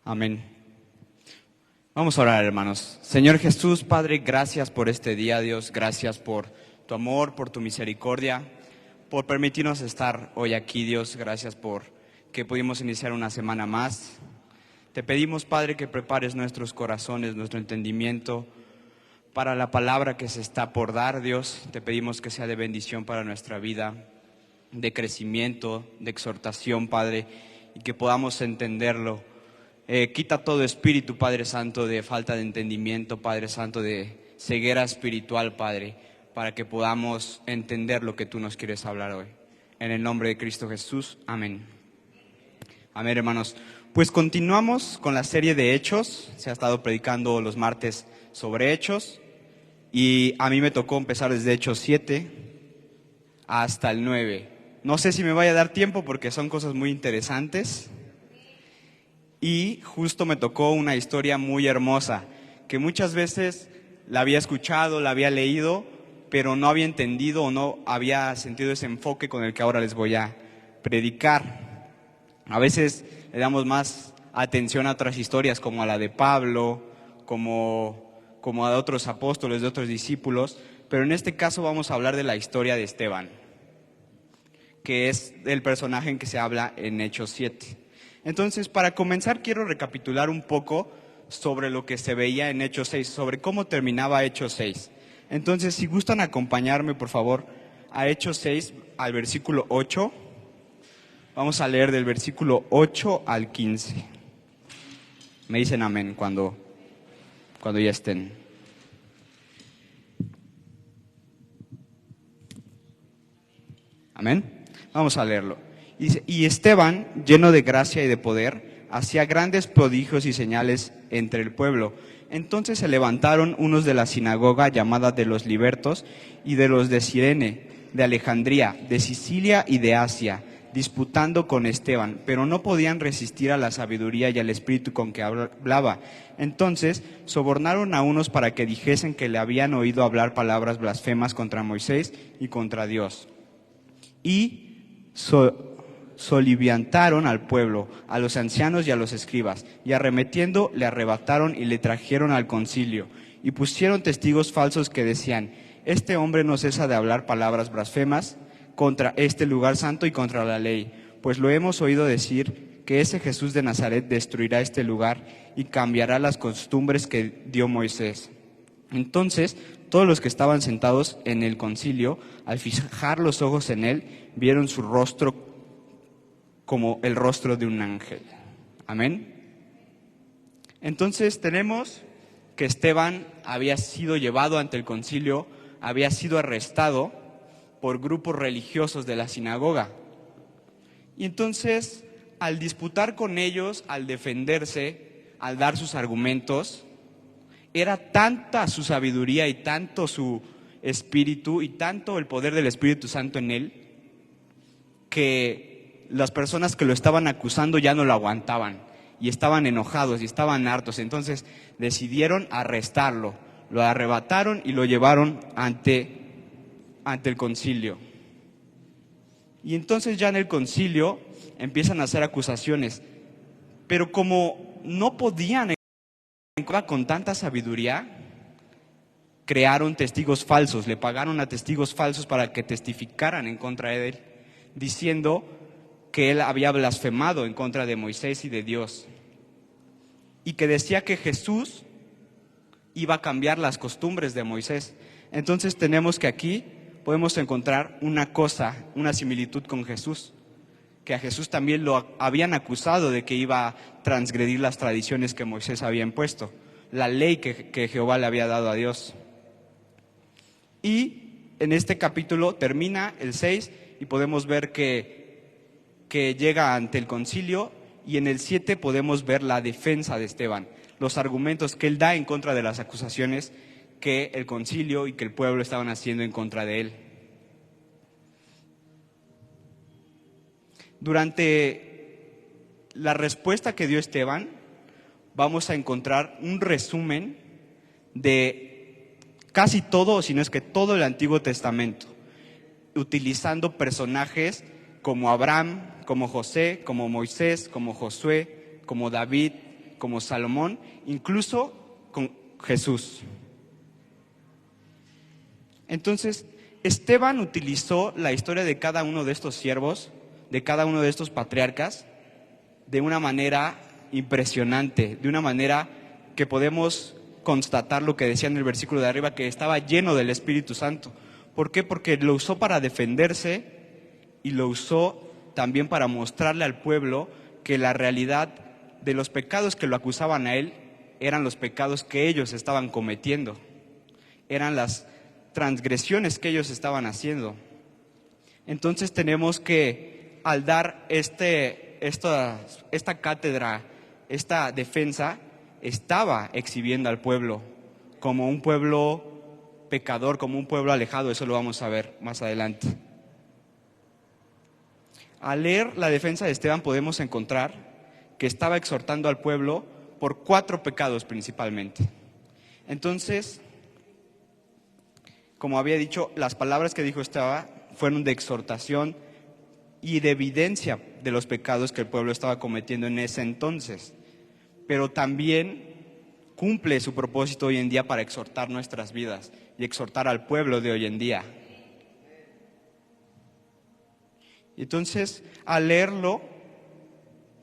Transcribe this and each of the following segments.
Amén. Vamos a orar, hermanos. Señor Jesús, Padre, gracias por este día, Dios. Gracias por tu amor, por tu misericordia, por permitirnos estar hoy aquí, Dios. Gracias por que pudimos iniciar una semana más. Te pedimos, Padre, que prepares nuestros corazones, nuestro entendimiento para la palabra que se está por dar, Dios. Te pedimos que sea de bendición para nuestra vida, de crecimiento, de exhortación, Padre, y que podamos entenderlo. Quita todo espíritu, Padre Santo, de falta de entendimiento, Padre Santo, de ceguera espiritual, Padre, para que podamos entender lo que tú nos quieres hablar hoy. En el nombre de Cristo Jesús, amén. Amén, hermanos. Pues continuamos con la serie de Hechos. Se ha estado predicando los martes sobre Hechos y a mí me tocó empezar desde Hechos 7 hasta el 9. No sé si me vaya a dar tiempo porque son cosas muy interesantes. Y justo me tocó una historia muy hermosa, que muchas veces la había escuchado, la había leído, pero no había entendido o no había sentido ese enfoque con el que ahora les voy a predicar. A veces le damos más atención a otras historias, como a la de Pablo, como a de otros apóstoles, de otros discípulos, pero en este caso vamos a hablar de la historia de Esteban, que es el personaje en que se habla en Hechos 7. Entonces, para comenzar, quiero recapitular un poco sobre lo que se veía en Hechos 6, sobre cómo terminaba Hechos 6. Entonces, si gustan acompañarme, por favor, a Hechos 6, al versículo 8. Vamos a leer del versículo 8 al 15. Me dicen amén cuando ya estén. Amén. Vamos a leerlo. Dice, y Esteban, lleno de gracia y de poder, hacía grandes prodigios y señales entre el pueblo. Entonces se levantaron unos de la sinagoga llamada de los Libertos y de los de Cirene, de Alejandría, de Sicilia y de Asia, disputando con Esteban, pero no podían resistir a la sabiduría y al espíritu con que hablaba. Entonces sobornaron a unos para que dijesen que le habían oído hablar palabras blasfemas contra Moisés y contra Dios. Y soliviantaron al pueblo, a los ancianos y a los escribas, y arremetiendo le arrebataron y le trajeron al concilio, y pusieron testigos falsos que decían, este hombre no cesa de hablar palabras blasfemas contra este lugar santo y contra la ley, pues lo hemos oído decir que ese Jesús de Nazaret destruirá este lugar y cambiará las costumbres que dio Moisés. Entonces todos los que estaban sentados en el concilio, al fijar los ojos en él, vieron su rostro como el rostro de un ángel. Amén. Entonces tenemos que Esteban había sido llevado ante el concilio, había sido arrestado por grupos religiosos de la sinagoga. Y entonces, al disputar con ellos, al defenderse, al dar sus argumentos, era tanta su sabiduría y tanto su espíritu y tanto el poder del Espíritu Santo en él, que las personas que lo estaban acusando ya no lo aguantaban y estaban enojados y estaban hartos. Entonces decidieron arrestarlo, lo arrebataron y lo llevaron ante el concilio. Y entonces ya en el concilio empiezan a hacer acusaciones, pero como no podían con tanta sabiduría, crearon testigos falsos, le pagaron a testigos falsos para que testificaran en contra de él, diciendo que él había blasfemado en contra de Moisés y de Dios, y que decía que Jesús iba a cambiar las costumbres de Moisés. Entonces tenemos que aquí podemos encontrar una cosa, una similitud con Jesús, que a Jesús también lo habían acusado de que iba a transgredir las tradiciones que Moisés había impuesto, la ley que Jehová le había dado a Dios. Y en este capítulo termina el 6 y podemos ver que llega ante el concilio, y en el 7 podemos ver la defensa de Esteban, los argumentos que él da en contra de las acusaciones que el concilio y que el pueblo estaban haciendo en contra de él. Durante la respuesta que dio Esteban, vamos a encontrar un resumen de casi todo, si no es que todo el Antiguo Testamento, utilizando personajes como Abraham, como José, como Moisés, como Josué, como David, como Salomón, incluso con Jesús. Entonces, Esteban utilizó la historia de cada uno de estos siervos, de cada uno de estos patriarcas, de una manera impresionante, de una manera que podemos constatar lo que decía en el versículo de arriba, que estaba lleno del Espíritu Santo. ¿Por qué? Porque lo usó para defenderse y lo usó también para mostrarle al pueblo que la realidad de los pecados que lo acusaban a él eran los pecados que ellos estaban cometiendo, eran las transgresiones que ellos estaban haciendo. Entonces tenemos que, al dar esta cátedra, esta defensa, estaba exhibiendo al pueblo como un pueblo pecador, como un pueblo alejado. Eso lo vamos a ver más adelante. Al leer la defensa de Esteban podemos encontrar que estaba exhortando al pueblo por 4 pecados principalmente. Entonces, como había dicho, las palabras que dijo Esteban fueron de exhortación y de evidencia de los pecados que el pueblo estaba cometiendo en ese entonces, pero también cumple su propósito hoy en día para exhortar nuestras vidas y exhortar al pueblo de hoy en día. Entonces, al leerlo,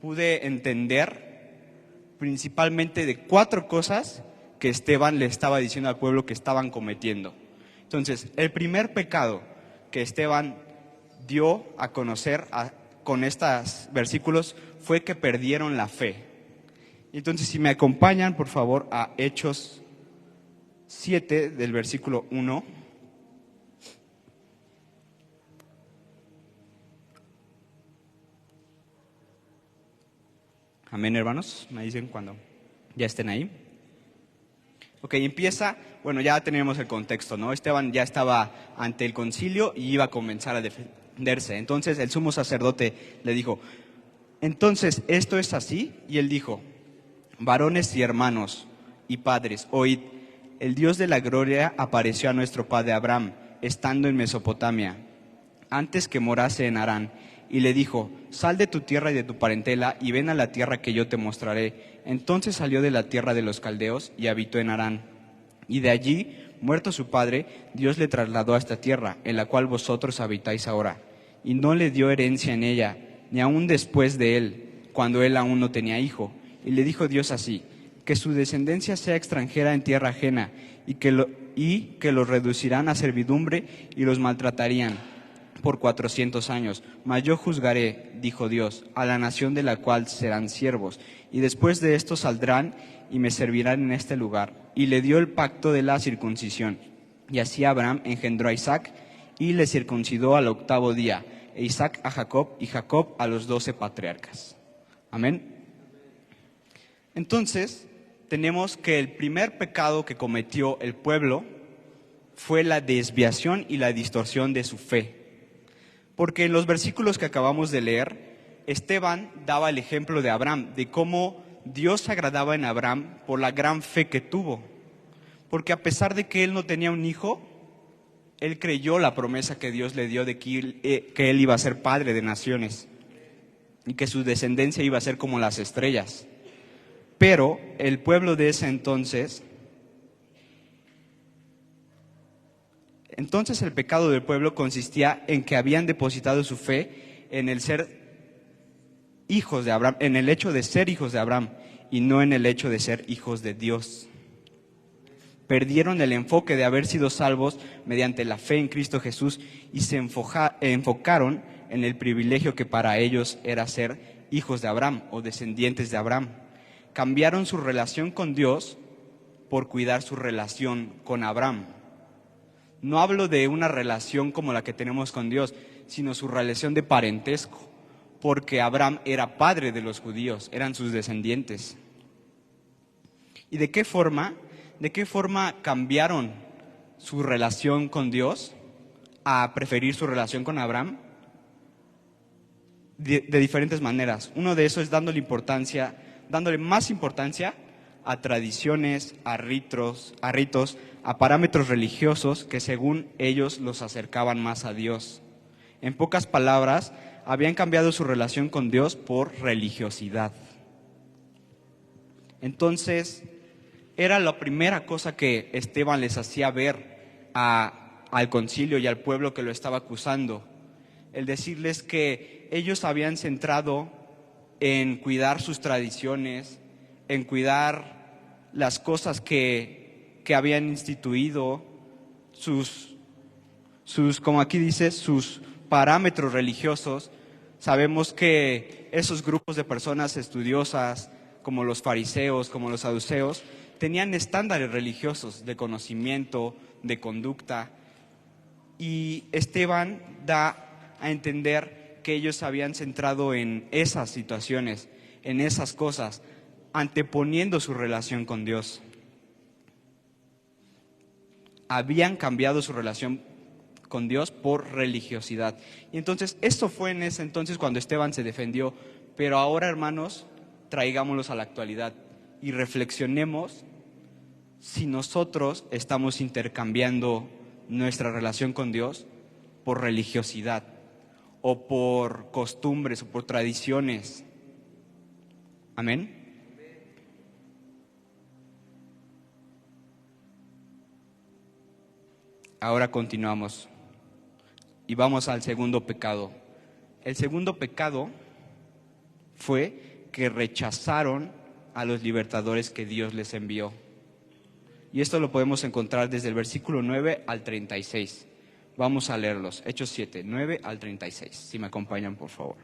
pude entender principalmente de 4 cosas que Esteban le estaba diciendo al pueblo que estaban cometiendo. Entonces, el primer pecado que Esteban dio a conocer con estos versículos fue que perdieron la fe. Entonces, si me acompañan, por favor, a Hechos 7, del versículo 1. Amén, hermanos. Me dicen cuando ya estén ahí. Ok, empieza, bueno, ya tenemos el contexto, ¿no? Esteban ya estaba ante el concilio y iba a comenzar a defenderse. Entonces el sumo sacerdote le dijo, entonces, ¿esto es así? Y él dijo, varones y hermanos y padres, oíd, el Dios de la gloria apareció a nuestro padre Abraham, estando en Mesopotamia, antes que morase en Harán, y le dijo, sal de tu tierra y de tu parentela y ven a la tierra que yo te mostraré. Entonces salió de la tierra de los caldeos y habitó en Harán. Y de allí, muerto su padre, Dios le trasladó a esta tierra, en la cual vosotros habitáis ahora. Y no le dio herencia en ella, ni aun después de él, cuando él aún no tenía hijo. Y le dijo Dios así, que su descendencia sea extranjera en tierra ajena, y que los reducirán a servidumbre y los maltratarían por 400 años. Mas yo juzgaré, dijo Dios, a la nación de la cual serán siervos, y después de esto saldrán y me servirán en este lugar. Y le dio el pacto de la circuncisión. Y así Abraham engendró a Isaac, y le circuncidó al 8º día, e Isaac a Jacob, y Jacob a los 12 patriarcas. Amén. Entonces, tenemos que el primer pecado que cometió el pueblo fue la desviación y la distorsión de su fe. Porque en los versículos que acabamos de leer, Esteban daba el ejemplo de Abraham, de cómo Dios se agradaba en Abraham por la gran fe que tuvo. Porque a pesar de que él no tenía un hijo, él creyó la promesa que Dios le dio de que él iba a ser padre de naciones y que su descendencia iba a ser como las estrellas. Pero el pueblo de ese entonces el pecado del pueblo consistía en que habían depositado su fe en el ser hijos de Abraham, en el hecho de ser hijos de Abraham y no en el hecho de ser hijos de Dios. Perdieron el enfoque de haber sido salvos mediante la fe en Cristo Jesús y se enfocaron en el privilegio que para ellos era ser hijos de Abraham o descendientes de Abraham. Cambiaron su relación con Dios por cuidar su relación con Abraham. No hablo de una relación como la que tenemos con Dios, sino su relación de parentesco, porque Abraham era padre de los judíos, eran sus descendientes. ¿Y de qué forma cambiaron su relación con Dios a preferir su relación con Abraham? De diferentes maneras. Uno de esos es dándole más importancia a tradiciones, a ritos, a parámetros religiosos que según ellos los acercaban más a Dios. En pocas palabras, habían cambiado su relación con Dios por religiosidad. Entonces, era la primera cosa que Esteban les hacía ver al concilio y al pueblo que lo estaba acusando. El decirles que ellos habían centrado en cuidar sus tradiciones, en cuidar las cosas que habían instituido, como aquí dice, sus parámetros religiosos. Sabemos que esos grupos de personas estudiosas, como los fariseos, como los saduceos, tenían estándares religiosos de conocimiento, de conducta, y Esteban da a entender que ellos se habían centrado en esas situaciones, en esas cosas, anteponiendo su relación con Dios. Habían cambiado su relación con Dios por religiosidad. Y entonces, esto fue en ese entonces cuando Esteban se defendió, pero ahora, hermanos, traigámoslos a la actualidad y reflexionemos si nosotros estamos intercambiando nuestra relación con Dios por religiosidad o por costumbres o por tradiciones. Amén. Ahora continuamos y vamos al segundo pecado. El segundo pecado fue que rechazaron a los libertadores que Dios les envió. Y esto lo podemos encontrar desde el versículo 9 al 36. Vamos a leerlos. Hechos 7, 9 al 36. Si me acompañan, por favor.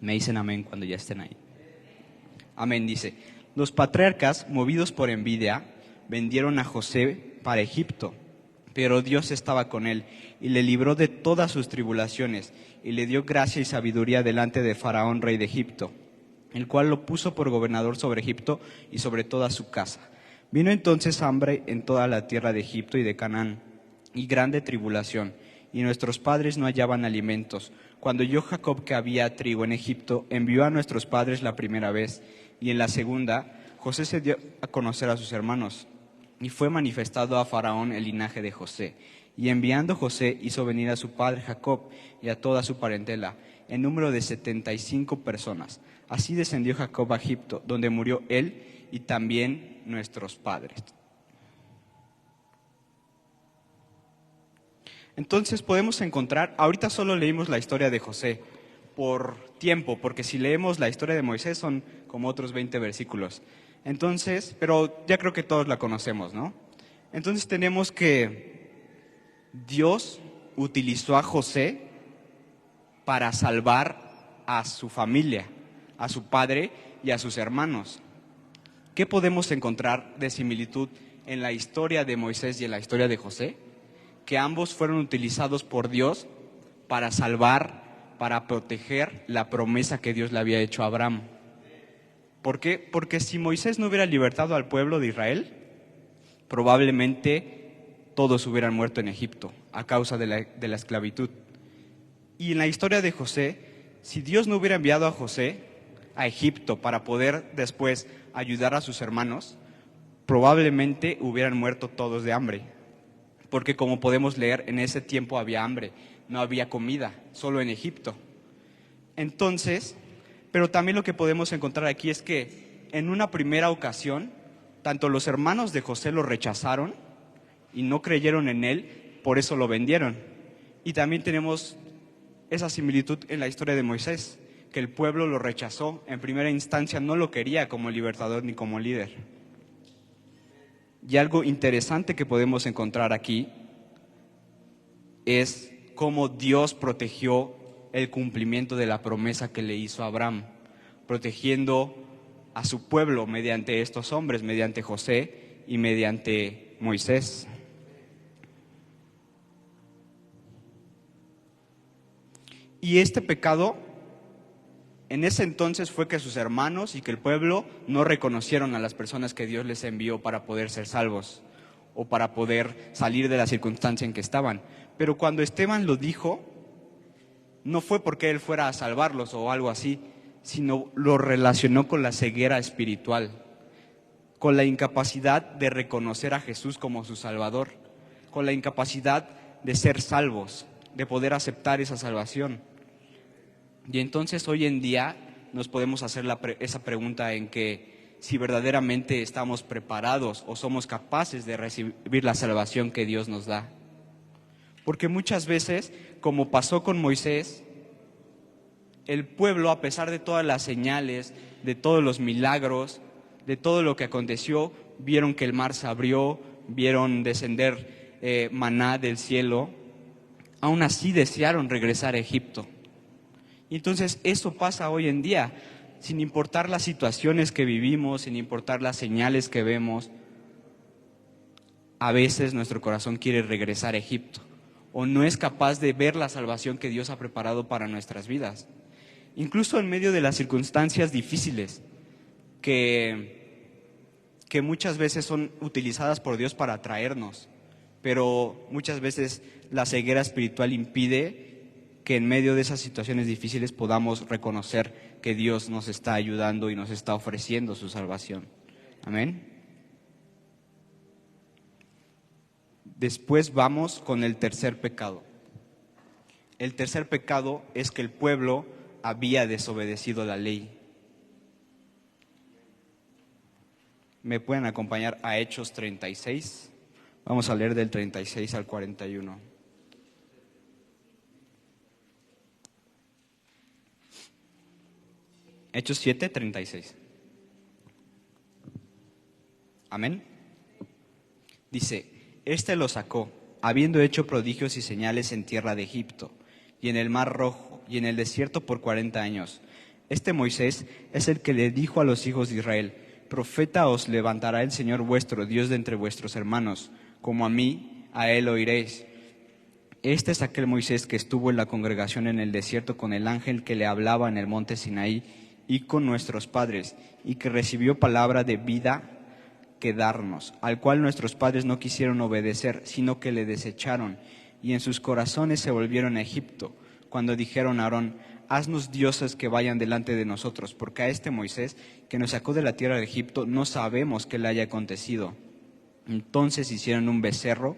Me dicen amén cuando ya estén ahí. Amén, dice: los patriarcas, movidos por envidia, vendieron a José para Egipto, pero Dios estaba con él y le libró de todas sus tribulaciones y le dio gracia y sabiduría delante de Faraón, rey de Egipto, el cual lo puso por gobernador sobre Egipto y sobre toda su casa. Vino entonces hambre en toda la tierra de Egipto y de Canaán, y grande tribulación, y nuestros padres no hallaban alimentos. Cuando oyó Jacob que había trigo en Egipto, envió a nuestros padres la primera vez, y en la segunda, José se dio a conocer a sus hermanos, y fue manifestado a Faraón el linaje de José. Y enviando José, hizo venir a su padre Jacob y a toda su parentela, en número de 75 personas. Así descendió Jacob a Egipto, donde murió él y también nuestros padres. Entonces podemos encontrar, ahorita solo leímos la historia de José por tiempo, porque si leemos la historia de Moisés son como otros 20 versículos. Entonces, pero ya creo que todos la conocemos, ¿no? Entonces tenemos que Dios utilizó a José para salvar a su familia, a su padre y a sus hermanos. ¿Qué podemos encontrar de similitud en la historia de Moisés y en la historia de José? Que ambos fueron utilizados por Dios para salvar, para proteger la promesa que Dios le había hecho a Abraham. ¿Por qué? Porque si Moisés no hubiera libertado al pueblo de Israel, probablemente todos hubieran muerto en Egipto a causa de la esclavitud. Y en la historia de José, si Dios no hubiera enviado a José a Egipto para poder después ayudar a sus hermanos, probablemente hubieran muerto todos de hambre. Porque como podemos leer, en ese tiempo había hambre, no había comida, solo en Egipto. Entonces, pero también lo que podemos encontrar aquí es que en una primera ocasión, tanto los hermanos de José lo rechazaron y no creyeron en él, por eso lo vendieron. Y también tenemos esa similitud en la historia de Moisés, que el pueblo lo rechazó, en primera instancia no lo quería como libertador ni como líder. Y algo interesante que podemos encontrar aquí es cómo Dios protegió el cumplimiento de la promesa que le hizo a Abraham, protegiendo a su pueblo mediante estos hombres, mediante José y mediante Moisés. Y este pecado en ese entonces fue que sus hermanos y que el pueblo no reconocieron a las personas que Dios les envió para poder ser salvos o para poder salir de la circunstancia en que estaban. Pero cuando Esteban lo dijo, no fue porque él fuera a salvarlos o algo así, sino lo relacionó con la ceguera espiritual, con la incapacidad de reconocer a Jesús como su Salvador, con la incapacidad de ser salvos, de poder aceptar esa salvación. Y entonces hoy en día nos podemos hacer esa pregunta en que si verdaderamente estamos preparados o somos capaces de recibir la salvación que Dios nos da. Porque muchas veces, como pasó con Moisés, el pueblo, a pesar de todas las señales, de todos los milagros, de todo lo que aconteció, vieron que el mar se abrió, vieron descender maná del cielo, aún así desearon regresar a Egipto. Y entonces eso pasa hoy en día, sin importar las situaciones que vivimos, sin importar las señales que vemos. A veces nuestro corazón quiere regresar a Egipto o no es capaz de ver la salvación que Dios ha preparado para nuestras vidas. Incluso en medio de las circunstancias difíciles que muchas veces son utilizadas por Dios para atraernos, pero muchas veces la ceguera espiritual impide que en medio de esas situaciones difíciles podamos reconocer que Dios nos está ayudando y nos está ofreciendo su salvación. Amén. Después vamos con el tercer pecado. El tercer pecado es que el pueblo había desobedecido la ley. ¿Me pueden acompañar a Hechos 36? Vamos a leer del 36 al 41. Hechos 7, 36. Amén. Dice: Este lo sacó, habiendo hecho prodigios y señales en tierra de Egipto, y en el mar Rojo, y en el desierto por 40 años. Este Moisés es el que le dijo a los hijos de Israel: Profeta os levantará el Señor vuestro Dios de entre vuestros hermanos, como a mí, a él oiréis. Este es aquel Moisés que estuvo en la congregación en el desierto con el ángel que le hablaba en el monte Sinaí y con nuestros padres, y que recibió palabra de vida que darnos, al cual nuestros padres no quisieron obedecer, sino que le desecharon, y en sus corazones se volvieron a Egipto, cuando dijeron a Aarón: Haznos dioses que vayan delante de nosotros, porque a este Moisés, que nos sacó de la tierra de Egipto, no sabemos qué le haya acontecido. Entonces hicieron un becerro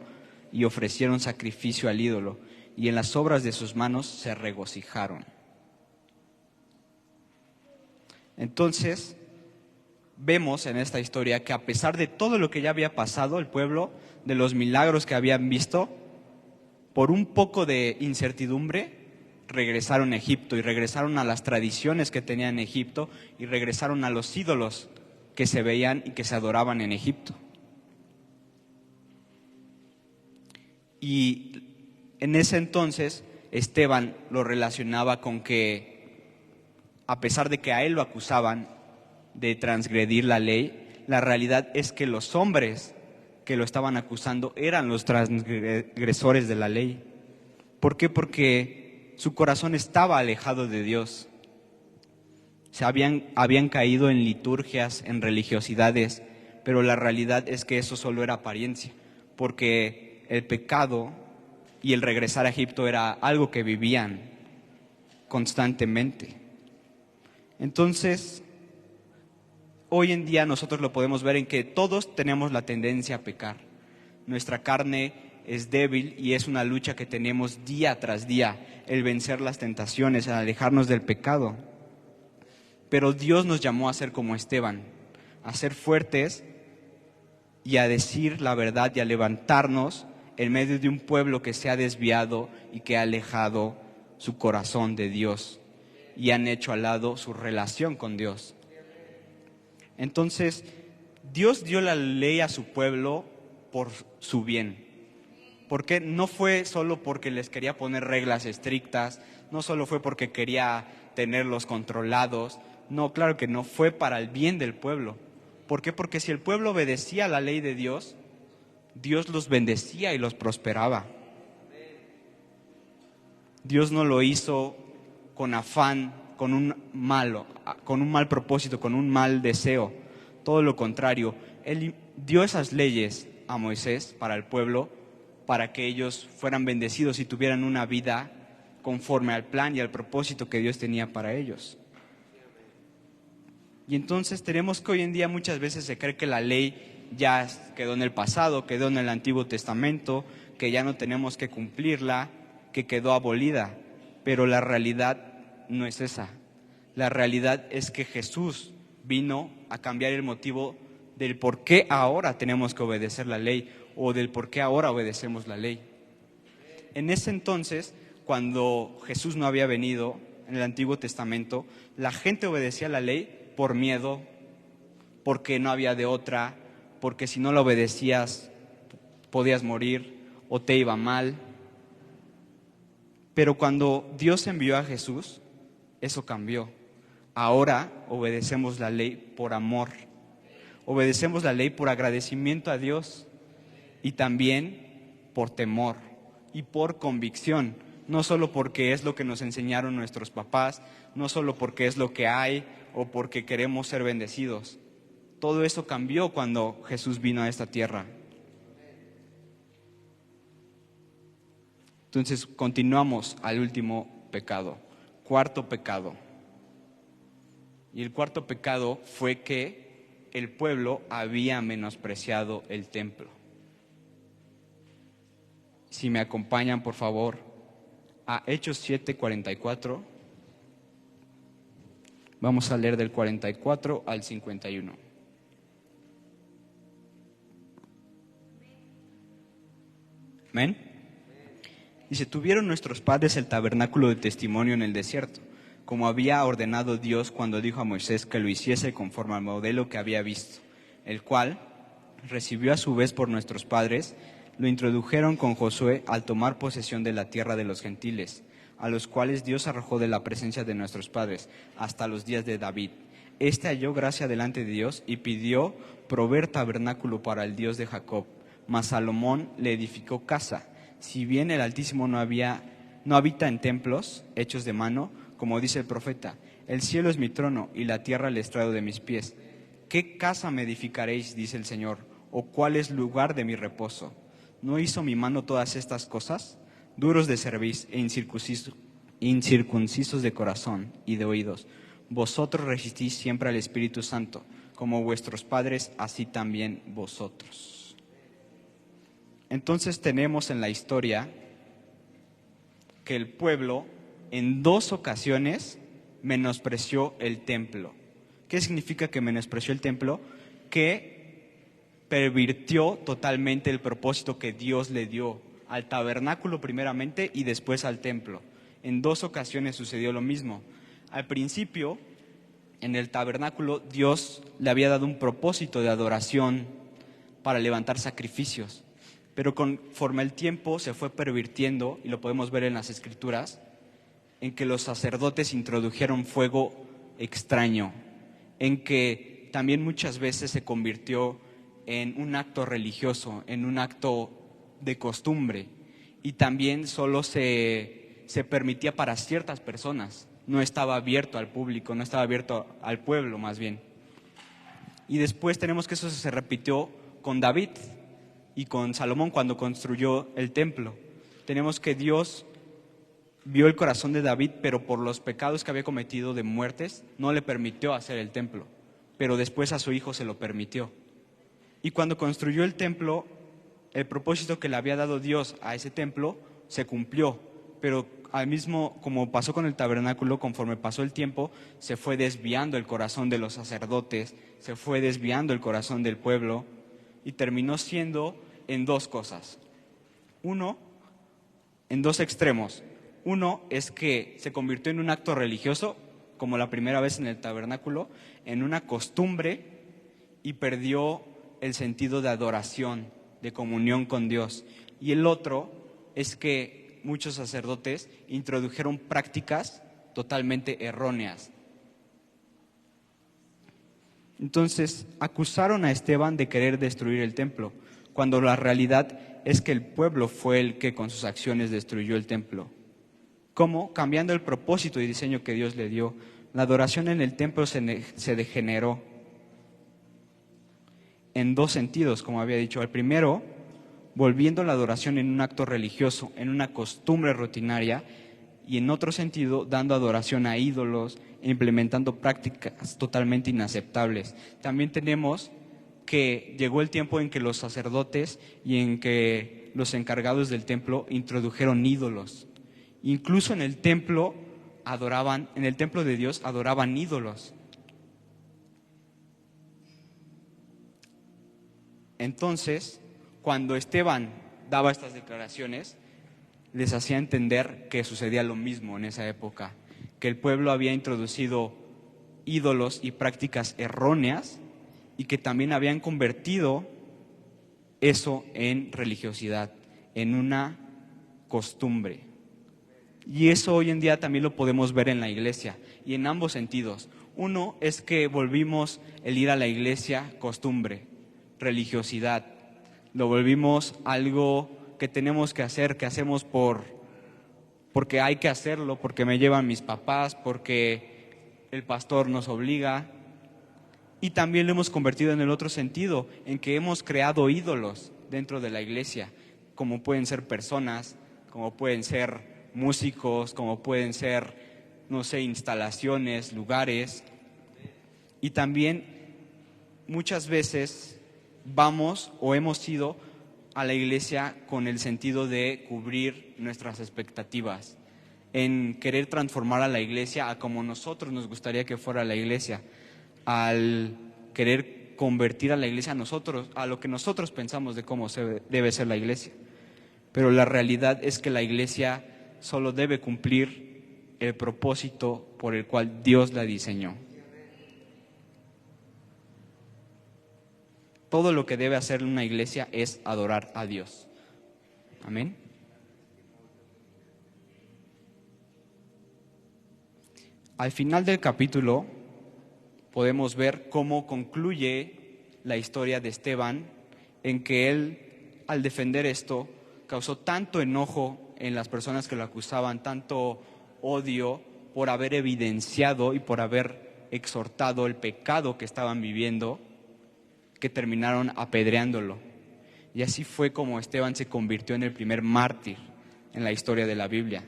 y ofrecieron sacrificio al ídolo, y en las obras de sus manos se regocijaron. Entonces, vemos en esta historia que a pesar de todo lo que ya había pasado, el pueblo, de los milagros que habían visto, por un poco de incertidumbre, regresaron a Egipto y regresaron a las tradiciones que tenían en Egipto y regresaron a los ídolos que se veían y que se adoraban en Egipto. Y en ese entonces Esteban lo relacionaba con que, a pesar de que a él lo acusaban de transgredir la ley, la realidad es que los hombres que lo estaban acusando eran los transgresores de la ley. ¿Por qué? Porque su corazón estaba alejado de Dios. Habían caído en liturgias, en religiosidades, pero la realidad es que eso solo era apariencia, porque el pecado y el regresar a Egipto era algo que vivían constantemente. Entonces, hoy en día nosotros lo podemos ver en que todos tenemos la tendencia a pecar. Nuestra carne es débil y es una lucha que tenemos día tras día, el vencer las tentaciones, el alejarnos del pecado. Pero Dios nos llamó a ser como Esteban, a ser fuertes y a decir la verdad y a levantarnos en medio de un pueblo que se ha desviado y que ha alejado su corazón de Dios y han hecho al lado su relación con Dios. Entonces, Dios dio la ley a su pueblo por su bien. Porque no fue solo porque les quería poner reglas estrictas, no solo fue porque quería tenerlos controlados, no, claro que no, fue para el bien del pueblo. ¿Por qué? Porque si el pueblo obedecía la ley de Dios, Dios los bendecía y los prosperaba. Dios no lo hizo con afán, con un mal propósito, con un mal deseo. Todo lo contrario, Él dio esas leyes a Moisés para el pueblo, para que ellos fueran bendecidos y tuvieran una vida conforme al plan y al propósito que Dios tenía para ellos. Y entonces tenemos que hoy en día muchas veces se cree que la ley ya quedó en el pasado, quedó en el Antiguo Testamento, que ya no tenemos que cumplirla, que quedó abolida. Pero la realidad no es esa. La realidad es que Jesús vino a cambiar el motivo del por qué ahora tenemos que obedecer la ley o del por qué ahora obedecemos la ley. En ese entonces, cuando Jesús no había venido en el Antiguo Testamento, la gente obedecía la ley por miedo, porque no había de otra, porque si no la obedecías podías morir o te iba mal. Pero cuando Dios envió a Jesús, eso cambió. Ahora obedecemos la ley por amor, obedecemos la ley por agradecimiento a Dios y también por temor y por convicción, no solo porque es lo que nos enseñaron nuestros papás, no solo porque es lo que hay o porque queremos ser bendecidos. Todo eso cambió cuando Jesús vino a esta tierra. Entonces continuamos al último pecado, cuarto pecado. Y el cuarto pecado fue que el pueblo había menospreciado el templo. Si me acompañan, por favor, a Hechos 7:44. Vamos a leer del 44 al 51. ¿Amén? Dice, tuvieron nuestros padres el tabernáculo de testimonio en el desierto, como había ordenado Dios cuando dijo a Moisés que lo hiciese conforme al modelo que había visto, el cual recibió a su vez por nuestros padres, lo introdujeron con Josué al tomar posesión de la tierra de los gentiles, a los cuales Dios arrojó de la presencia de nuestros padres hasta los días de David. Este halló gracia delante de Dios y pidió proveer tabernáculo para el Dios de Jacob, mas Salomón le edificó casa. Si bien el Altísimo no habita en templos hechos de mano, como dice el profeta, el cielo es mi trono y la tierra el estrado de mis pies. ¿Qué casa me edificaréis, dice el Señor, o cuál es lugar de mi reposo? ¿No hizo mi mano todas estas cosas? Duros de cerviz e incircuncisos de corazón y de oídos, vosotros resistís siempre al Espíritu Santo, como vuestros padres, así también vosotros. Entonces tenemos en la historia que el pueblo en 2 ocasiones menospreció el templo. ¿Qué significa que menospreció el templo? Que pervirtió totalmente el propósito que Dios le dio al tabernáculo primeramente y después al templo. En 2 ocasiones sucedió lo mismo. Al principio, en el tabernáculo, Dios le había dado un propósito de adoración para levantar sacrificios. Pero conforme el tiempo se fue pervirtiendo, y lo podemos ver en las Escrituras, en que los sacerdotes introdujeron fuego extraño, en que también muchas veces se convirtió en un acto religioso, en un acto de costumbre, y también solo se permitía para ciertas personas, no estaba abierto al público, no estaba abierto al pueblo más bien. Y después tenemos que eso se repitió con David y con Salomón cuando construyó el templo. Tenemos que Dios vio el corazón de David, pero por los pecados que había cometido de muertes, no le permitió hacer el templo, pero después a su hijo se lo permitió. Y cuando construyó el templo, el propósito que le había dado Dios a ese templo se cumplió, pero al mismo, como pasó con el tabernáculo, conforme pasó el tiempo, se fue desviando el corazón de los sacerdotes, se fue desviando el corazón del pueblo, y terminó siendo en 2 cosas. Uno, en 2 extremos. Uno es que se convirtió en un acto religioso, como la primera vez en el tabernáculo, en una costumbre, y perdió el sentido de adoración, de comunión con Dios. Y el otro es que muchos sacerdotes introdujeron prácticas totalmente erróneas. Entonces acusaron a Esteban de querer destruir el templo, cuando la realidad es que el pueblo fue el que con sus acciones destruyó el templo. ¿Cómo? Cambiando el propósito y diseño que Dios le dio. La adoración en el templo se degeneró en 2 sentidos, como había dicho. El primero, volviendo la adoración en un acto religioso, en una costumbre rutinaria, y en otro sentido, dando adoración a ídolos e implementando prácticas totalmente inaceptables. También tenemos que llegó el tiempo en que los sacerdotes y en que los encargados del templo introdujeron ídolos. Incluso en el templo adoraban, en el templo de Dios adoraban ídolos. Entonces, cuando Esteban daba estas declaraciones, les hacía entender que sucedía lo mismo en esa época, que el pueblo había introducido ídolos y prácticas erróneas y que también habían convertido eso en religiosidad, en una costumbre. Y eso hoy en día también lo podemos ver en la iglesia, y en ambos sentidos. Uno es que volvimos el ir a la iglesia costumbre, religiosidad. Lo volvimos algo que tenemos que hacer, que hacemos porque hay que hacerlo, porque me llevan mis papás, porque el pastor nos obliga. Y también lo hemos convertido en el otro sentido, en que hemos creado ídolos dentro de la iglesia, como pueden ser personas, como pueden ser músicos, como pueden ser, no sé, instalaciones, lugares. Y también muchas veces vamos o hemos ido a la iglesia con el sentido de cubrir nuestras expectativas, en querer transformar a la iglesia a como nosotros nos gustaría que fuera la iglesia, al querer convertir a la iglesia a nosotros, a lo que nosotros pensamos de cómo debe ser la iglesia. Pero la realidad es que la iglesia solo debe cumplir el propósito por el cual Dios la diseñó. Todo lo que debe hacer una iglesia es adorar a Dios. Amén. Al final del capítulo podemos ver cómo concluye la historia de Esteban, en que él, al defender esto, causó tanto enojo en las personas que lo acusaban, tanto odio por haber evidenciado y por haber exhortado el pecado que estaban viviendo, que terminaron apedreándolo. Y así fue como Esteban se convirtió en el primer mártir en la historia de la Biblia.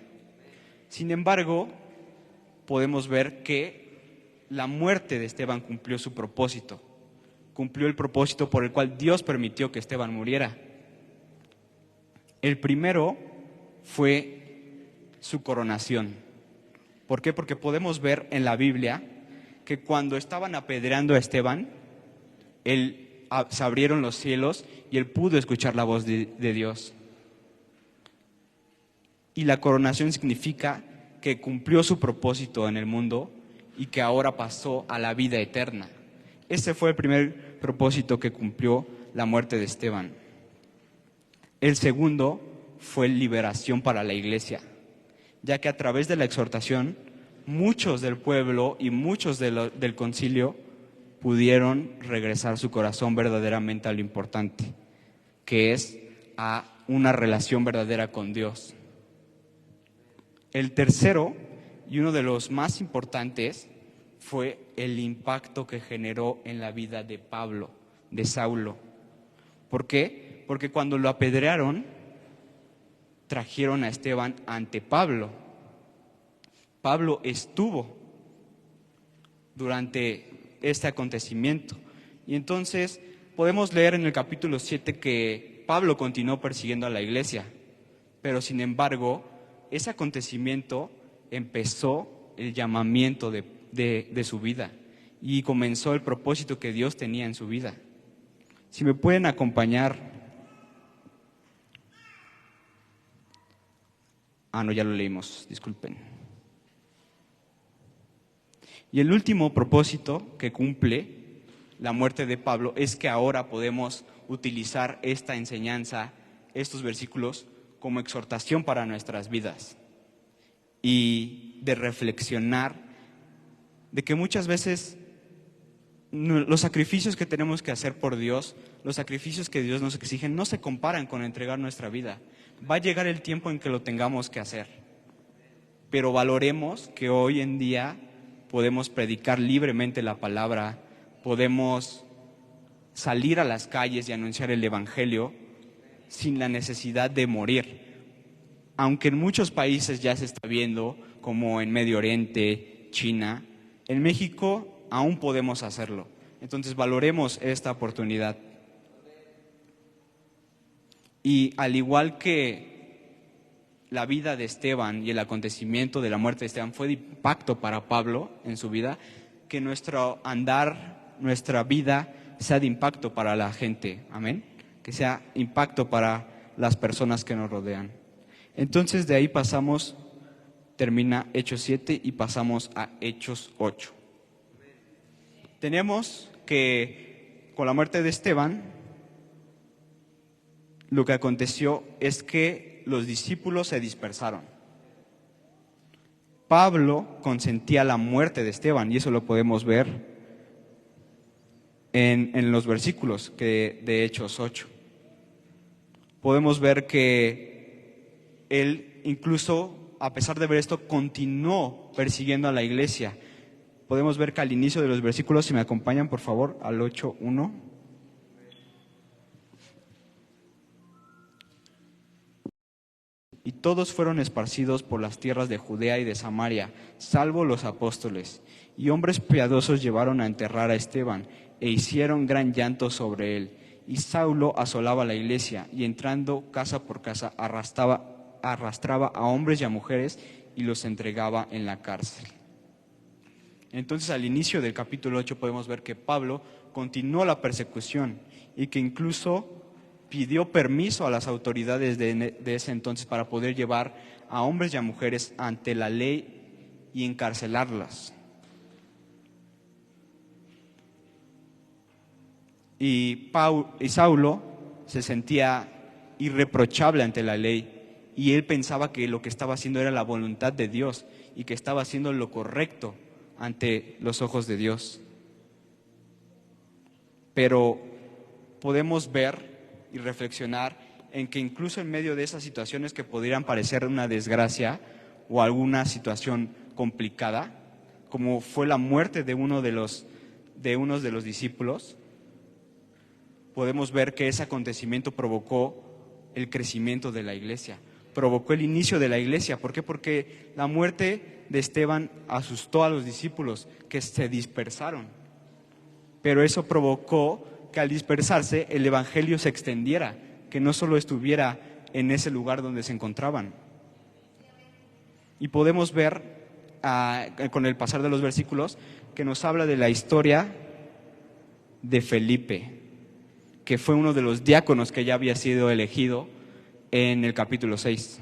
Sin embargo, podemos ver que la muerte de Esteban cumplió su propósito, cumplió el propósito por el cual Dios permitió que Esteban muriera. El primero fue su coronación. ¿Por qué? Porque podemos ver en la Biblia que cuando estaban apedreando a Esteban, se abrieron los cielos y él pudo escuchar la voz de Dios. Y la coronación significa que cumplió su propósito en el mundo y que ahora pasó a la vida eterna. Ese fue el primer propósito que cumplió la muerte de Esteban. El segundo fue liberación para la iglesia, ya que a través de la exhortación, muchos del pueblo y muchos del concilio pudieron regresar su corazón verdaderamente a lo importante, que es a una relación verdadera con Dios. El tercero, y uno de los más importantes, fue el impacto que generó en la vida de Pablo, de Saulo. ¿Por qué? Porque cuando lo apedrearon, trajeron a Esteban ante Pablo. Pablo estuvo durante este acontecimiento. Y entonces podemos leer en el capítulo 7 que Pablo continuó persiguiendo a la iglesia, pero sin embargo, ese acontecimiento empezó el llamamiento de su vida y comenzó el propósito que Dios tenía en su vida. Si me pueden acompañar. No, ya lo leímos, disculpen. Y el último propósito que cumple la muerte de Pablo es que ahora podemos utilizar esta enseñanza, estos versículos, como exhortación para nuestras vidas y de reflexionar de que muchas veces los sacrificios que tenemos que hacer por Dios, los sacrificios que Dios nos exige, no se comparan con entregar nuestra vida. Va a llegar el tiempo en que lo tengamos que hacer, pero valoremos que hoy en día podemos predicar libremente la palabra, podemos salir a las calles y anunciar el evangelio sin la necesidad de morir. Aunque en muchos países ya se está viendo, como en Medio Oriente, China, en México aún podemos hacerlo. Entonces valoremos esta oportunidad. Y al igual que la vida de Esteban y el acontecimiento de la muerte de Esteban fue de impacto para Pablo en su vida, que nuestro andar, nuestra vida sea de impacto para la gente, amén, que sea impacto para las personas que nos rodean. Entonces de ahí termina Hechos 7 y pasamos a Hechos 8. Tenemos que con la muerte de Esteban, lo que aconteció es que los discípulos se dispersaron. Pablo consentía la muerte de Esteban, y eso lo podemos ver en los versículos de Hechos 8. Podemos ver que él, incluso a pesar de ver esto, continuó persiguiendo a la iglesia. Podemos ver que al inicio de los versículos, si me acompañan por favor, al 8:1. Y todos fueron esparcidos por las tierras de Judea y de Samaria, salvo los apóstoles. Y hombres piadosos llevaron a enterrar a Esteban, e hicieron gran llanto sobre él. Y Saulo asolaba la iglesia, y entrando casa por casa arrastraba a hombres y a mujeres, y los entregaba en la cárcel. Entonces, al inicio del capítulo 8 podemos ver que Pablo continuó la persecución, y que incluso pidió permiso a las autoridades de ese entonces para poder llevar a hombres y a mujeres ante la ley y encarcelarlas. Y Saulo se sentía irreprochable ante la ley, y él pensaba que lo que estaba haciendo era la voluntad de Dios y que estaba haciendo lo correcto ante los ojos de Dios. Pero podemos ver y reflexionar en que incluso en medio de esas situaciones que podrían parecer una desgracia o alguna situación complicada, como fue la muerte de uno de los discípulos, podemos ver que ese acontecimiento provocó el crecimiento de la iglesia, provocó el inicio de la iglesia. ¿Por qué? Porque la muerte de Esteban asustó a los discípulos, que se dispersaron, pero eso provocó que al dispersarse el evangelio se extendiera, que no solo estuviera en ese lugar donde se encontraban. Y podemos ver con el pasar de los versículos que nos habla de la historia de Felipe, que fue uno de los diáconos que ya había sido elegido en el capítulo 6.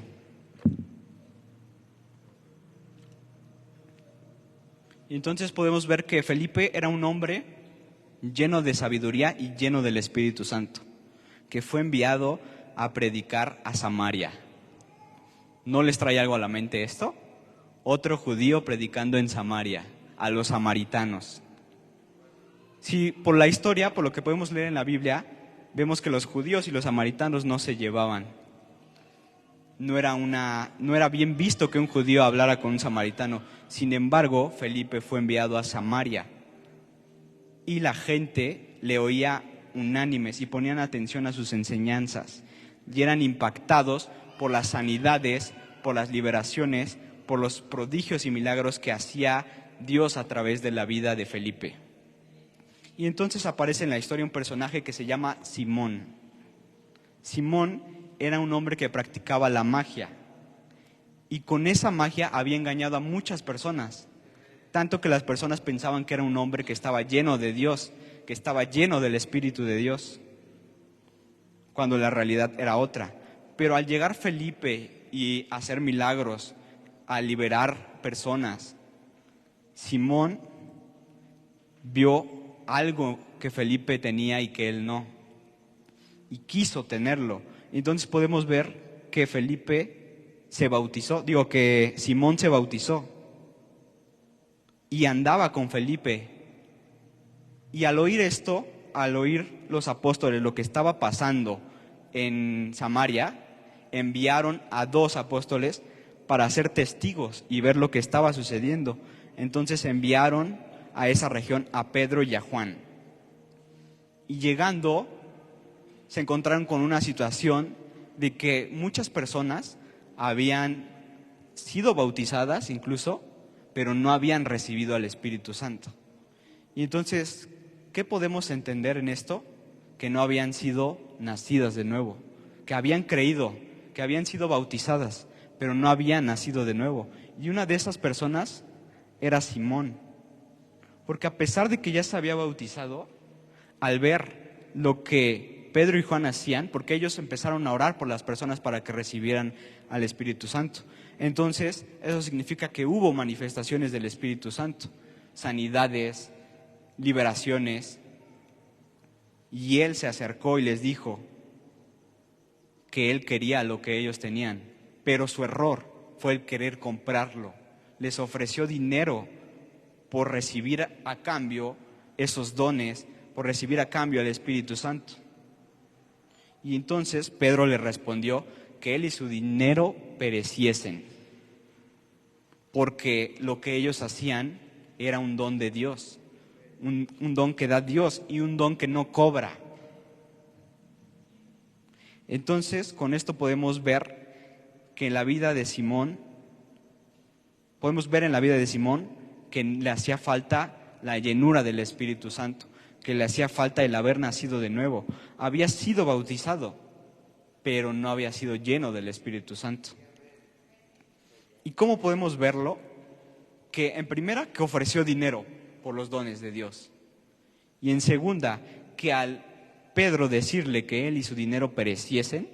Y entonces podemos ver que Felipe era un hombre lleno de sabiduría y lleno del Espíritu Santo, que fue enviado a predicar a Samaria. ¿No les trae algo a la mente esto? Otro judío predicando en Samaria, a los samaritanos. Si por la historia, por lo que podemos leer en la Biblia, vemos que los judíos y los samaritanos no se llevaban. No era bien visto que un judío hablara con un samaritano. Sin embargo, Felipe fue enviado a Samaria, y la gente le oía unánimes y ponían atención a sus enseñanzas, y eran impactados por las sanidades, por las liberaciones, por los prodigios y milagros que hacía Dios a través de la vida de Felipe. Y entonces aparece en la historia un personaje que se llama Simón. Simón era un hombre que practicaba la magia, y con esa magia había engañado a muchas personas, tanto que las personas pensaban que era un hombre que estaba lleno de Dios, que estaba lleno del Espíritu de Dios, cuando la realidad era otra. Pero al llegar Felipe y hacer milagros, a liberar personas, Simón vio algo que Felipe tenía y que él no, y quiso tenerlo. Entonces podemos ver que que Simón se bautizó y andaba con Felipe. Y al oír esto, al oír los apóstoles lo que estaba pasando en Samaria, enviaron a 2 apóstoles para ser testigos y ver lo que estaba sucediendo. Entonces enviaron a esa región a Pedro y a Juan. Y llegando, se encontraron con una situación de que muchas personas habían sido bautizadas incluso, pero no habían recibido al Espíritu Santo. Y entonces, ¿qué podemos entender en esto? Que no habían sido nacidas de nuevo, que habían creído, que habían sido bautizadas, pero no había nacido de nuevo. Y una de esas personas era Simón, porque a pesar de que ya se había bautizado, al ver lo que Pedro y Juan hacían, porque ellos empezaron a orar por las personas para que recibieran al Espíritu Santo. Entonces, eso significa que hubo manifestaciones del Espíritu Santo, sanidades, liberaciones, y él se acercó y les dijo que él quería lo que ellos tenían, pero su error fue el querer comprarlo. Les ofreció dinero por recibir a cambio esos dones, por recibir a cambio al Espíritu Santo. Y entonces Pedro le respondió que él y su dinero pereciesen, porque lo que ellos hacían era un don de Dios, un don que da Dios y un don que no cobra. Entonces, con esto podemos ver que en la vida de Simón, que le hacía falta la llenura del Espíritu Santo, que le hacía falta el haber nacido de nuevo. Había sido bautizado, pero no había sido lleno del Espíritu Santo. ¿Y cómo podemos verlo? Que en primera, que ofreció dinero por los dones de Dios. Y en segunda, que al Pedro decirle que él y su dinero pereciesen,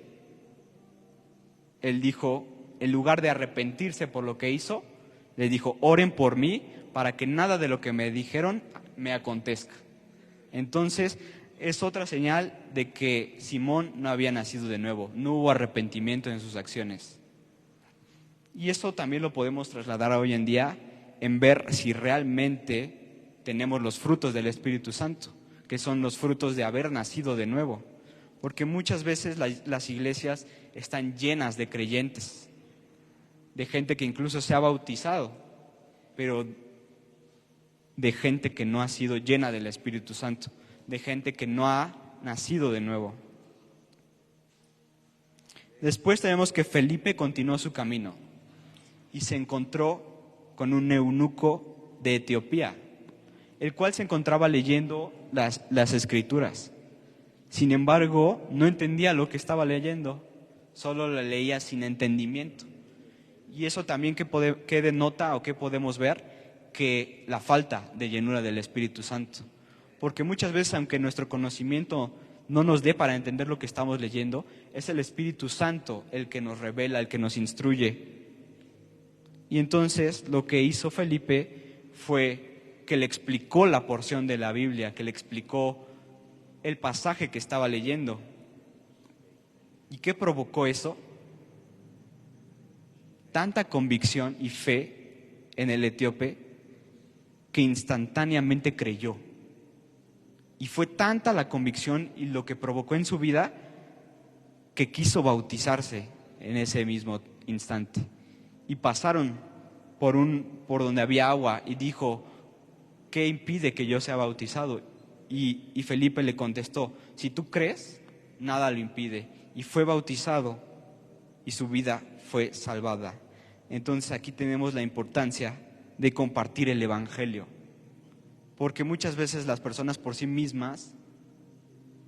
él dijo, en lugar de arrepentirse por lo que hizo, le dijo, oren por mí para que nada de lo que me dijeron me acontezca. Entonces, es otra señal de que Simón no había nacido de nuevo, no hubo arrepentimiento en sus acciones. Y esto también lo podemos trasladar a hoy en día en ver si realmente tenemos los frutos del Espíritu Santo, que son los frutos de haber nacido de nuevo. Porque muchas veces las iglesias están llenas de creyentes, de gente que incluso se ha bautizado, pero de gente que no ha sido llena del Espíritu Santo, de gente que no ha nacido de nuevo. Después tenemos que Felipe continuó su camino y se encontró con un eunuco de Etiopía, el cual se encontraba leyendo las Escrituras. Sin embargo, no entendía lo que estaba leyendo, solo la leía sin entendimiento. Y eso también que denota o que podemos ver, que la falta de llenura del Espíritu Santo. Porque muchas veces, aunque nuestro conocimiento no nos dé para entender lo que estamos leyendo, es el Espíritu Santo el que nos revela, el que nos instruye. Y entonces lo que hizo Felipe fue que le explicó la porción de la Biblia, que le explicó el pasaje que estaba leyendo. ¿Y qué provocó eso? Tanta convicción y fe en el etíope que instantáneamente creyó. Y fue tanta la convicción y lo que provocó en su vida que quiso bautizarse en ese mismo instante. Y pasaron por donde había agua y dijo, ¿qué impide que yo sea bautizado? Y Felipe le contestó, si tú crees, nada lo impide. Y fue bautizado y su vida fue salvada. Entonces aquí tenemos la importancia de compartir el Evangelio, porque muchas veces las personas por sí mismas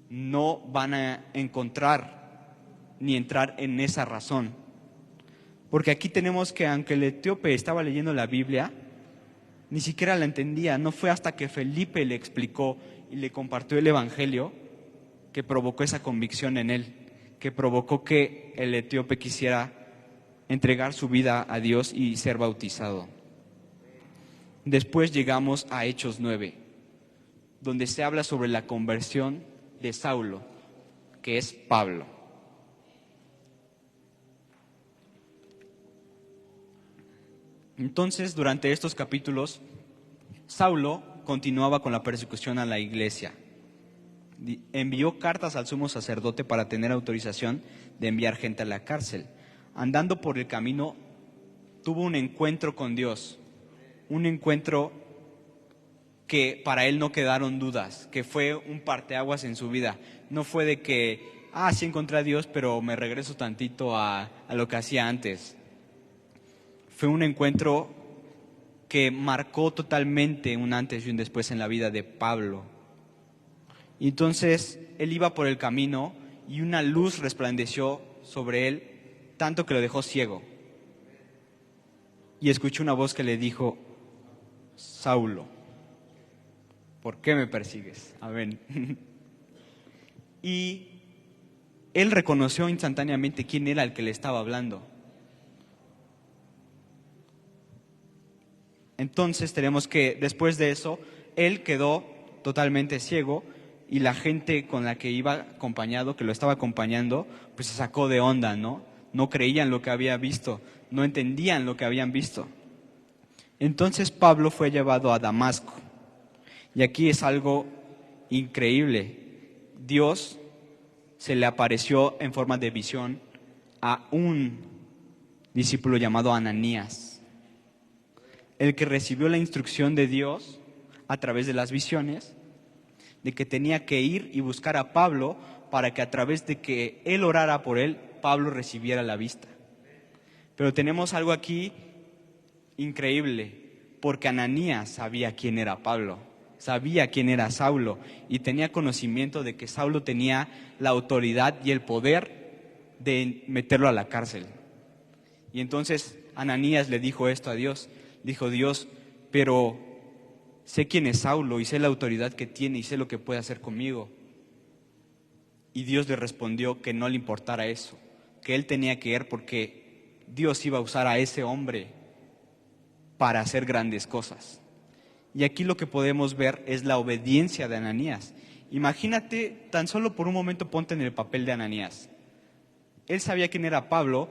no van a encontrar ni entrar en esa razón. Porque aquí tenemos que aunque el etíope estaba leyendo la Biblia, ni siquiera la entendía. No fue hasta que Felipe le explicó y le compartió el Evangelio que provocó esa convicción en él, que provocó que el etíope quisiera entregar su vida a Dios y ser bautizado. Después llegamos a Hechos 9, donde se habla sobre la conversión de Saulo, que es Pablo. Entonces, durante estos capítulos, Saulo continuaba con la persecución a la iglesia. Envió cartas al sumo sacerdote para tener autorización de enviar gente a la cárcel. Andando por el camino, tuvo un encuentro con Dios, un encuentro que para él no quedaron dudas, que fue un parteaguas en su vida. No fue de que, sí encontré a Dios, pero me regreso tantito a lo que hacía antes. Fue un encuentro que marcó totalmente un antes y un después en la vida de Pablo. Y entonces él iba por el camino y una luz resplandeció sobre él, tanto que lo dejó ciego. y escuchó una voz que le dijo: Saulo, ¿por qué me persigues? Amén. Y él reconoció instantáneamente quién era el que le estaba hablando. Entonces tenemos que, después de eso, él quedó totalmente ciego y la gente con la que iba acompañado, que lo estaba acompañando, pues se sacó de onda, ¿no? No creían lo que había visto, no entendían lo que habían visto. Entonces Pablo fue llevado a Damasco. Y aquí es algo increíble. Dios se le apareció en forma de visión a un discípulo llamado Ananías, el que recibió la instrucción de Dios a través de las visiones, de que tenía que ir y buscar a Pablo para que a través de que él orara por él, Pablo recibiera la vista. Pero tenemos algo aquí increíble, porque Ananías sabía quién era Pablo, sabía quién era Saulo y tenía conocimiento de que Saulo tenía la autoridad y el poder de meterlo a la cárcel. Y entonces Ananías le dijo esto a Dios. Dijo: Dios, pero sé quién es Saulo y sé la autoridad que tiene y sé lo que puede hacer conmigo. Y Dios le respondió que no le importara eso, que él tenía que ir porque Dios iba a usar a ese hombre para hacer grandes cosas. Y aquí lo que podemos ver es la obediencia de Ananías. Imagínate, tan solo por un momento ponte en el papel de Ananías. Él sabía quién era Pablo,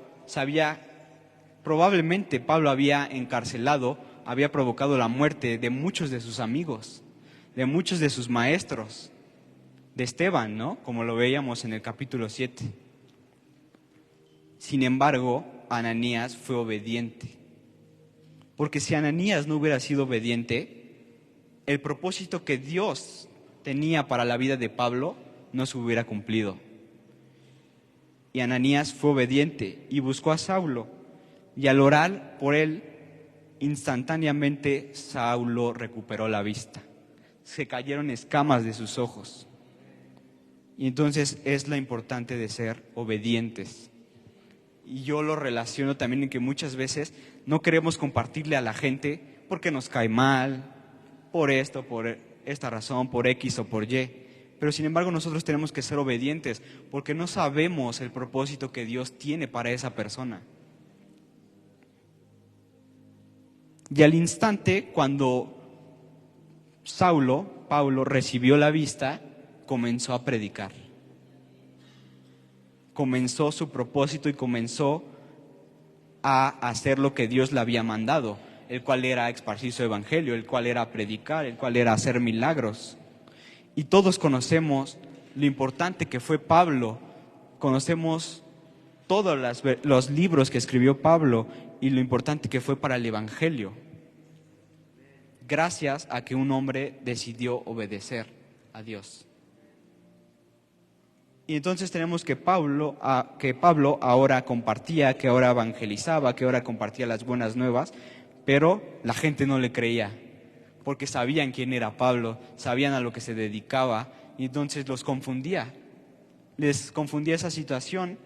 probablemente Pablo había encarcelado, había provocado la muerte de muchos de sus amigos, de muchos de sus maestros, de Esteban, ¿no? Como lo veíamos en el capítulo 7. Sin embargo, Ananías fue obediente. Porque si Ananías no hubiera sido obediente, el propósito que Dios tenía para la vida de Pablo no se hubiera cumplido. Y Ananías fue obediente y buscó a Saulo. Y al orar por él, instantáneamente Saulo recuperó la vista. Se cayeron escamas de sus ojos. Y entonces es lo importante de ser obedientes. Y yo lo relaciono también en que muchas veces no queremos compartirle a la gente porque nos cae mal, por esto, por esta razón, por X o por Y. Pero sin embargo nosotros tenemos que ser obedientes porque no sabemos el propósito que Dios tiene para esa persona. Y al instante, cuando Pablo recibió la vista, comenzó a predicar. Comenzó su propósito y comenzó a hacer lo que Dios le había mandado, el cual era esparcir su evangelio, el cual era predicar, el cual era hacer milagros. Y todos conocemos lo importante que fue Pablo, conocemos todos los libros que escribió Pablo y lo importante que fue para el evangelio, gracias a que un hombre decidió obedecer a Dios. Y entonces tenemos que Pablo ahora compartía, que ahora evangelizaba, que ahora compartía las buenas nuevas, pero la gente no le creía, porque sabían quién era Pablo, sabían a lo que se dedicaba, y entonces los confundía. Les confundía esa situación,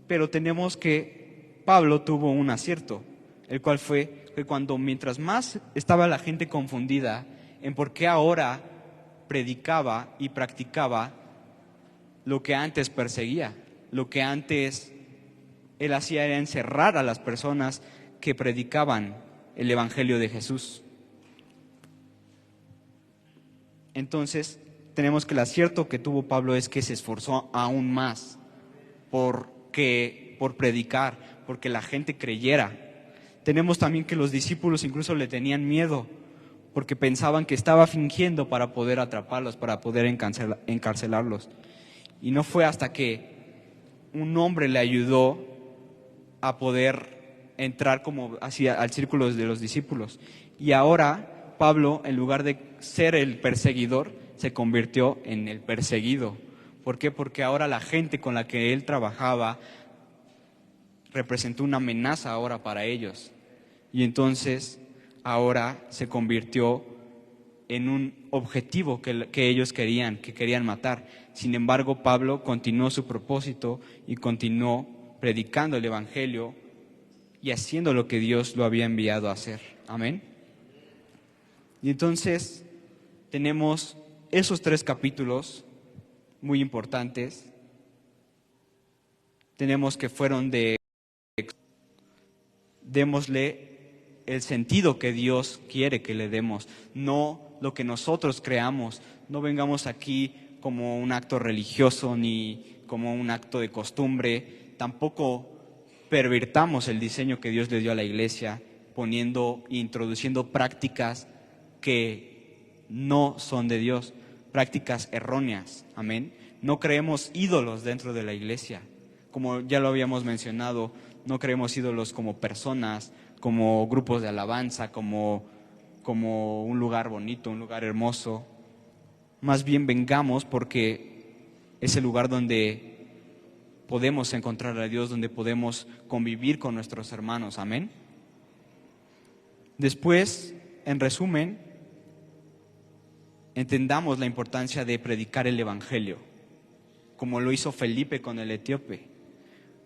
pero tenemos que Pablo tuvo un acierto, el cual fue que mientras más estaba la gente confundida en por qué ahora predicaba y practicaba lo que antes perseguía, lo que antes él hacía era encerrar a las personas que predicaban el evangelio de Jesús. Entonces, tenemos que el acierto que tuvo Pablo es que se esforzó aún más por predicar, porque la gente creyera. Tenemos también que los discípulos incluso le tenían miedo, porque pensaban que estaba fingiendo para poder atraparlos, para poder encarcelarlos. Y no fue hasta que un hombre le ayudó a poder entrar como hacia al círculo de los discípulos. Y ahora Pablo, en lugar de ser el perseguidor, se convirtió en el perseguido. ¿Por qué? Porque ahora la gente con la que él trabajaba representó una amenaza ahora para ellos. Y entonces ahora se convirtió en un objetivo que ellos querían matar. Sin embargo, Pablo continuó su propósito y continuó predicando el evangelio y haciendo lo que Dios lo había enviado a hacer. Amén. Y entonces tenemos esos 3 capítulos muy importantes. Tenemos que fueron démosle el sentido que Dios quiere que le demos, no lo que nosotros creamos. No vengamos aquí como un acto religioso ni como un acto de costumbre. Tampoco pervirtamos el diseño que Dios le dio a la iglesia, introduciendo prácticas que no son de Dios, prácticas erróneas. Amén. No creemos ídolos dentro de la iglesia. Como ya lo habíamos mencionado, no creemos ídolos como personas, como grupos de alabanza, como un lugar bonito, un lugar hermoso. Más bien vengamos porque es el lugar donde podemos encontrar a Dios, donde podemos convivir con nuestros hermanos. Amén. Después, en resumen, entendamos la importancia de predicar el Evangelio, como lo hizo Felipe con el etíope.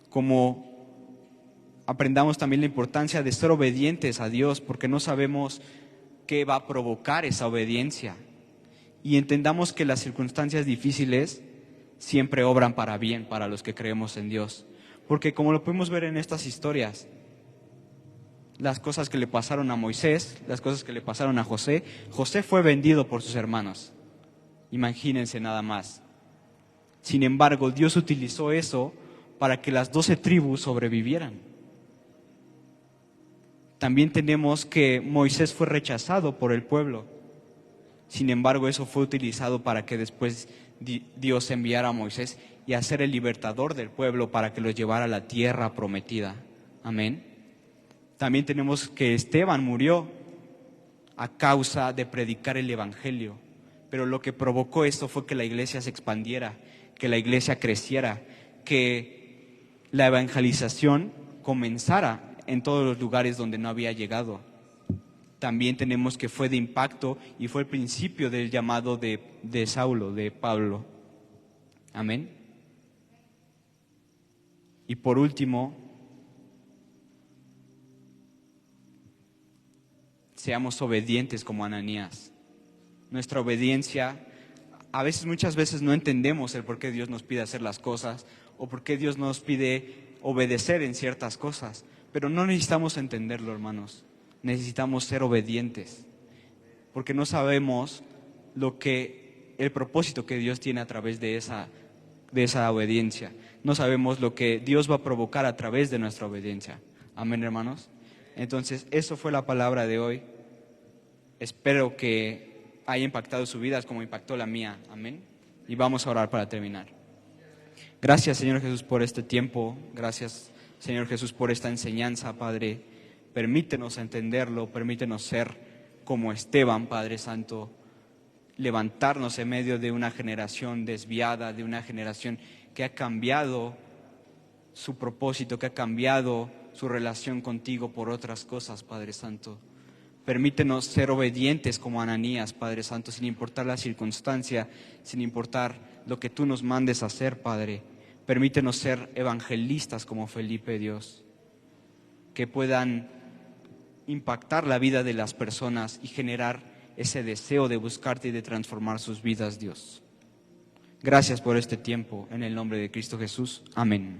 Como aprendamos también la importancia de ser obedientes a Dios, porque no sabemos qué va a provocar esa obediencia. Y entendamos que las circunstancias difíciles siempre obran para bien para los que creemos en Dios. Porque como lo podemos ver en estas historias, las cosas que le pasaron a Moisés, las cosas que le pasaron a José, José fue vendido por sus hermanos. Imagínense nada más. Sin embargo, Dios utilizó eso para que las 12 tribus sobrevivieran. También tenemos que Moisés fue rechazado por el pueblo. Sin embargo, eso fue utilizado para que después Dios enviara a Moisés y a ser el libertador del pueblo para que los llevara a la tierra prometida. Amén. También tenemos que Esteban murió a causa de predicar el Evangelio. Pero lo que provocó esto fue que la iglesia se expandiera, que la iglesia creciera, que la evangelización comenzara en todos los lugares donde no había llegado. También tenemos que fue de impacto y fue el principio del llamado de Saulo, de Pablo. Amén. Y por último, seamos obedientes como Ananías. Nuestra obediencia, muchas veces no entendemos el por qué Dios nos pide hacer las cosas o por qué Dios nos pide obedecer en ciertas cosas, pero no necesitamos entenderlo, hermanos. Necesitamos ser obedientes, porque no sabemos el propósito que Dios tiene a través de esa obediencia. No sabemos lo que Dios va a provocar a través de nuestra obediencia. Amén, hermanos. Entonces, eso fue la palabra de hoy. Espero que haya impactado sus vidas como impactó la mía. Amén. Y vamos a orar para terminar. Gracias, Señor Jesús, por este tiempo. Gracias, Señor Jesús, por esta enseñanza, Padre. Permítenos entenderlo, permítenos ser como Esteban, Padre Santo, levantarnos en medio de una generación desviada, de una generación que ha cambiado su propósito, que ha cambiado su relación contigo por otras cosas, Padre Santo. Permítenos ser obedientes como Ananías, Padre Santo, sin importar la circunstancia, sin importar lo que tú nos mandes a hacer, Padre. Permítenos ser evangelistas como Felipe, Dios, que puedan impactar la vida de las personas y generar ese deseo de buscarte y de transformar sus vidas, Dios. Gracias por este tiempo, en el nombre de Cristo Jesús. Amén.